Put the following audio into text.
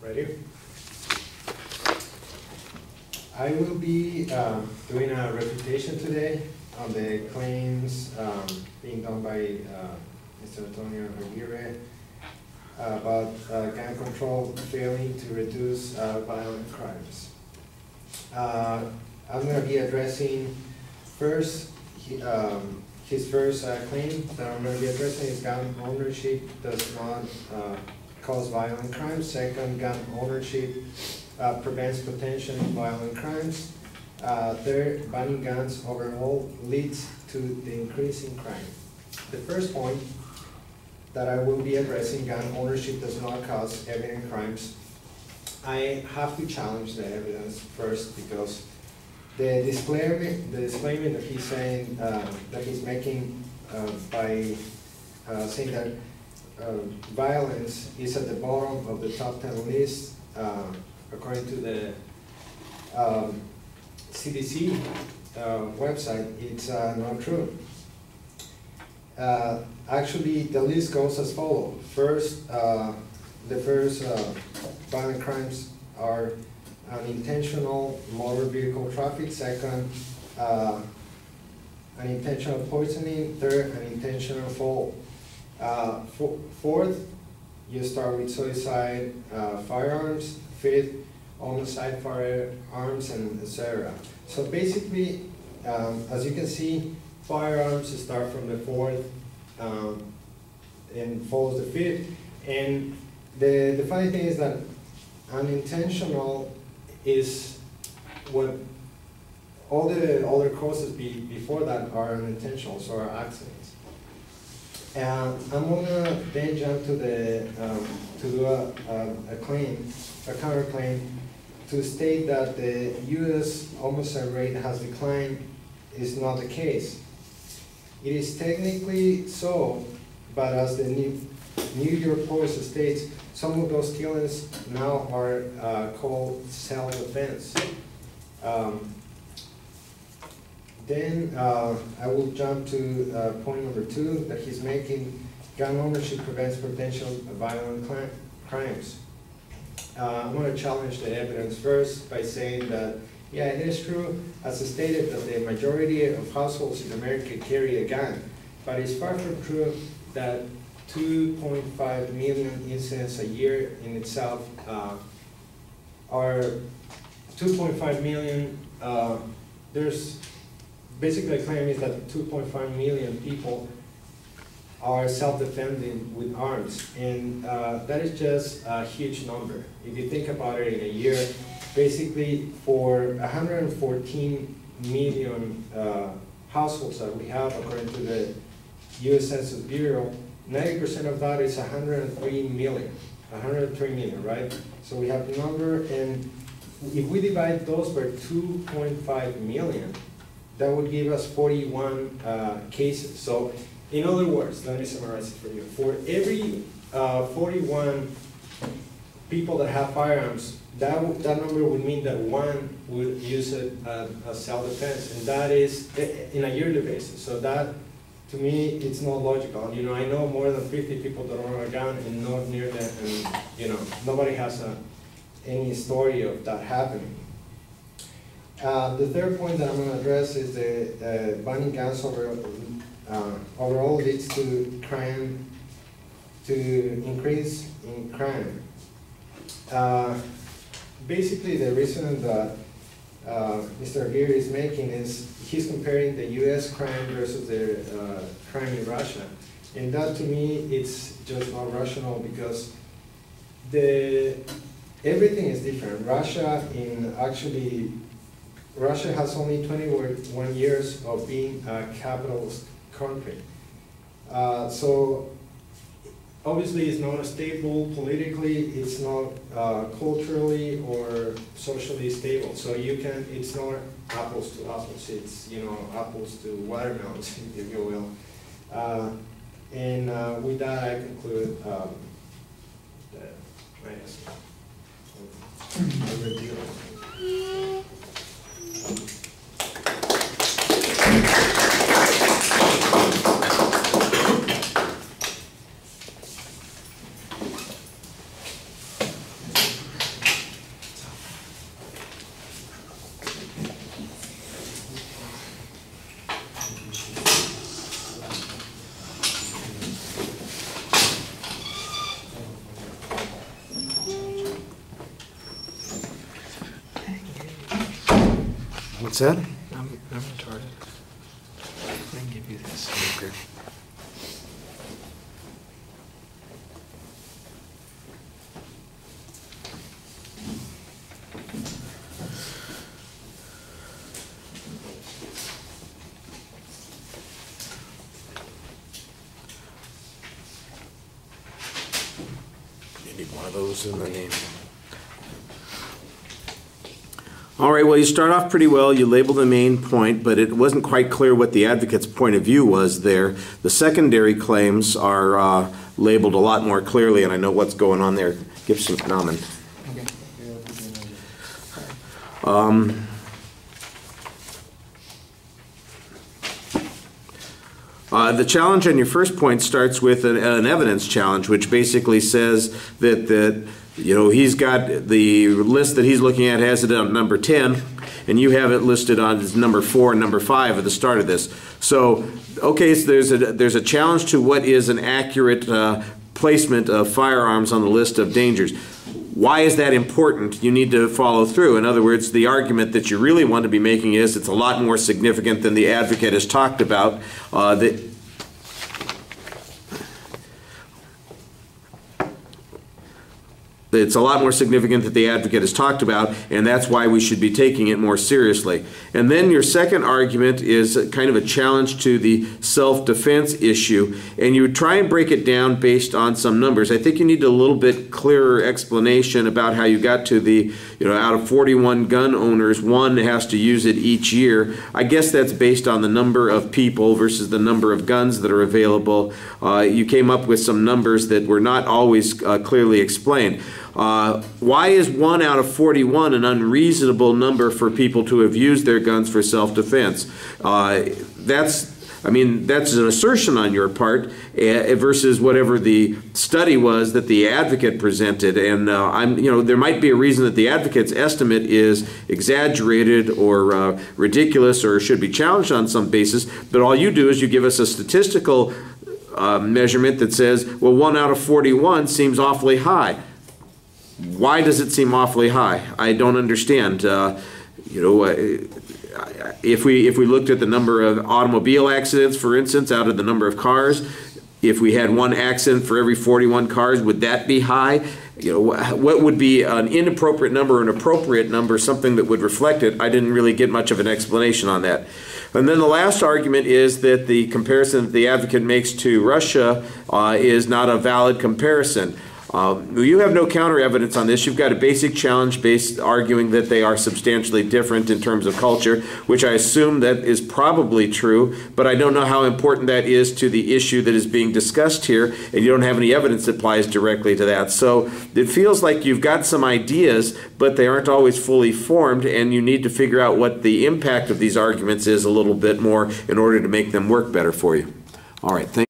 Ready? I will be doing a refutation today on the claims being done by Mr. Antonio Aguirre about gun control failing to reduce violent crimes. I'm going to be addressing first his first claim that I'm going to be addressing is gun ownership does not cause violent crimes. Second, gun ownership prevents potential violent crimes. Third, banning guns overall leads to the increase in crime. The first point that I will be addressing, gun ownership does not cause evident crimes. I have to challenge the evidence first because the disclaimer that he's saying, that he's making by saying that violence is at the bottom of the top 10 list, according to the CDC website, it's not true. Actually, the list goes as follows. First, the first violent crimes are unintentional motor vehicle traffic. Second, unintentional poisoning. Third, unintentional fall. Fourth, you start with suicide, firearms. Fifth, homicide, firearms, and etc. So basically, as you can see, firearms start from the fourth and follows the fifth. And the funny thing is that unintentional is what all the other causes before that are unintentional, so are accidents. And I'm gonna then jump to the to do a claim, a counterclaim, to state that the U.S. homicide rate has declined is not the case. It is technically so, but as the New York Post states, some of those killings now are called self-defense. Then I will jump to point number 2 that he's making. Gun ownership prevents potential violent crimes. I'm going to challenge the evidence first by saying that, yeah, it is true, as stated, that the majority of households in America carry a gun, but it's far from true that 2.5 million incidents a year in itself are 2.5 million. There's basically a claim is that 2.5 million people are self-defending with arms, and that is just a huge number. If you think about it, in a year, basically for 114 million households that we have, according to the U.S. Census Bureau, 90% of that is 103 million, right? So we have the number, and if we divide those by 2.5 million, that would give us 41 cases. So in other words, let me summarize it for you. For every 41 people that have firearms, that number would mean that one would use it as self-defense, and that is in a yearly basis. So that, to me, it's not logical. You know, I know more than 50 people that own a gun and not near them, and you know, nobody has any story of that happening. The third point that I'm going to address is the banning guns overall leads to crime, to increase in crime. Basically, the reason that Mr. Aguirre is making is he's comparing the U.S. crime versus the crime in Russia, and that to me it's just not rational because everything is different. Russia has only 21 years of being a capitalist country. So obviously it's not stable politically, it's not culturally or socially stable. So it's not apples to apples, it's, you know, apples to watermelons, if you will. And with that I conclude my review. What's that? I'm retarded. I can give you this. Okay. You need one of those in the name. All right, well, you start off pretty well. You label the main point, but it wasn't quite clear what the advocate's point of view was there. The secondary claims are labeled a lot more clearly, and I know what's going on there. Give some phenomenon. The challenge on your first point starts with an evidence challenge, which basically says that you know, he's got the list that he's looking at has it on number 10, and you have it listed on as number 4 and number 5 at the start of this. So, okay, so there's a challenge to what is an accurate placement of firearms on the list of dangers. Why is that important? You need to follow through. In other words, the argument that you really want to be making is it's a lot more significant than the advocate has talked about. It's a lot more significant that the advocate has talked about, and that's why we should be taking it more seriously. And then your second argument is kind of a challenge to the self-defense issue, and you would try and break it down based on some numbers. I think you need a little bit clearer explanation about how you got to the, you know, out of 41 gun owners, one has to use it each year. I guess that's based on the number of people versus the number of guns that are available. You came up with some numbers that were not always clearly explained. Why is 1 out of 41 an unreasonable number for people to have used their guns for self-defense? I mean, that's an assertion on your part versus whatever the study was that the advocate presented. And you know, there might be a reason that the advocate's estimate is exaggerated or ridiculous or should be challenged on some basis. But all you do is you give us a statistical measurement that says, well, 1 out of 41 seems awfully high. Why does it seem awfully high? I don't understand. You know, if we looked at the number of automobile accidents, for instance, out of the number of cars, if we had 1 accident for every 41 cars, would that be high? You know, what would be an inappropriate number or an appropriate number, something that would reflect it? I didn't really get much of an explanation on that. And then the last argument is that the comparison that the advocate makes to Russia is not a valid comparison. You have no counter evidence on this. You've got a basic challenge based arguing that they are substantially different in terms of culture, which I assume that is probably true, but I don't know how important that is to the issue that is being discussed here, and you don't have any evidence that applies directly to that. So it feels like you've got some ideas, but they aren't always fully formed, and you need to figure out what the impact of these arguments is a little bit more in order to make them work better for you. All right, thank you.